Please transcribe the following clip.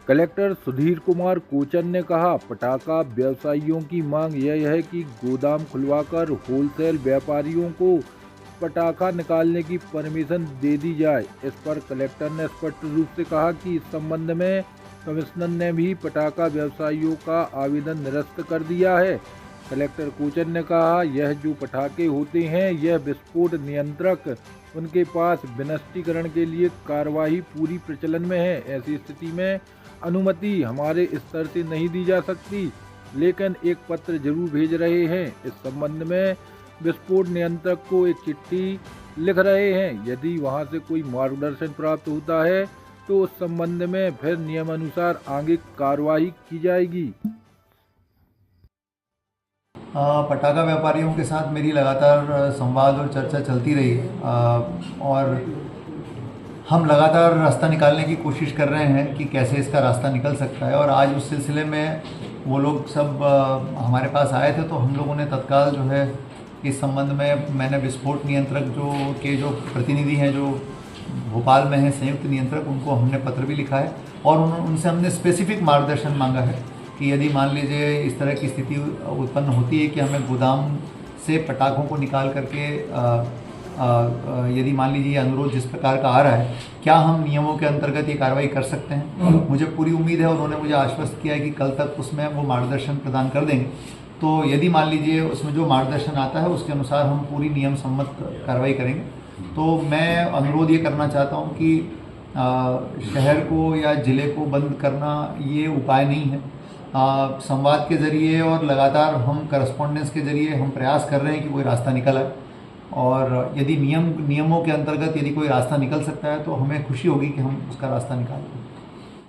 Collector Sudhir Kumar कोचन ने कहा, पटाखा व्यवसायियों की मांग यह है कि गोदाम खुलवाकर होलसेल व्यापारियों को पटाखा निकालने की परमिशन दे दी जाए। इस पर कलेक्टर ने स्पष्ट रूप से कहा कि इस संबंध में कमिश्नर ने भी पटाखा व्यवसायियों का आवेदन निरस्त कर दिया है। कलेक्टर कोचन ने कहा, यह जो पटाखे होते हैं यह विस्फोट नियंत्रक उनके पास विनिष्टीकरण के लिए कार्यवाही पूरी प्रचलन में है। ऐसी स्थिति में अनुमति हमारे स्तर से नहीं दी जा सकती, लेकिन एक पत्र जरूर भेज रहे हैं। इस संबंध में विस्फोट नियंत्रक को एक चिट्ठी लिख रहे हैं। यदि वहां से कोई मार्गदर्शन प्राप्त होता है तो उस संबंध में फिर नियमानुसार आगे कार्रवाई की जाएगी। पटाखा व्यापारियों के साथ मेरी लगातार संवाद और चर्चा चलती रही है और हम लगातार रास्ता निकालने की कोशिश कर रहे हैं कि कैसे इसका रास्ता निकल सकता है। और आज उस सिलसिले में वो लोग सब हमारे पास आए थे, तो हम लोगों ने तत्काल जो है इस संबंध में मैंने विस्फोट नियंत्रक जो प्रतिनिधि हैं जो भोपाल में हैं, संयुक्त नियंत्रक, उनको हमने पत्र भी लिखा है और उनसे हमने स्पेसिफिक मार्गदर्शन मांगा है कि यदि मान लीजिए इस तरह की स्थिति उत्पन्न होती है कि हमें गोदाम से पटाखों को निकाल करके यदि मान लीजिए अनुरोध जिस प्रकार का आ रहा है, क्या हम नियमों के अंतर्गत ये कार्रवाई कर सकते हैं। मुझे पूरी उम्मीद है, उन्होंने मुझे आश्वस्त किया है कि कल तक उसमें वो मार्गदर्शन प्रदान कर देंगे। तो यदि मान लीजिए उसमें जो मार्गदर्शन आता है उसके अनुसार हम पूरी नियम सम्मत कार्रवाई करेंगे। तो मैं अनुरोध ये करना चाहता हूँ कि शहर को या ज़िले को बंद करना ये उपाय नहीं है। संवाद के ज़रिए और लगातार हम करस्पॉन्डेंस के ज़रिए हम प्रयास कर रहे हैं कि कोई रास्ता निकल आए, और यदि नियमों के अंतर्गत यदि कोई रास्ता निकल सकता है तो हमें खुशी होगी कि हम उसका रास्ता निकालें।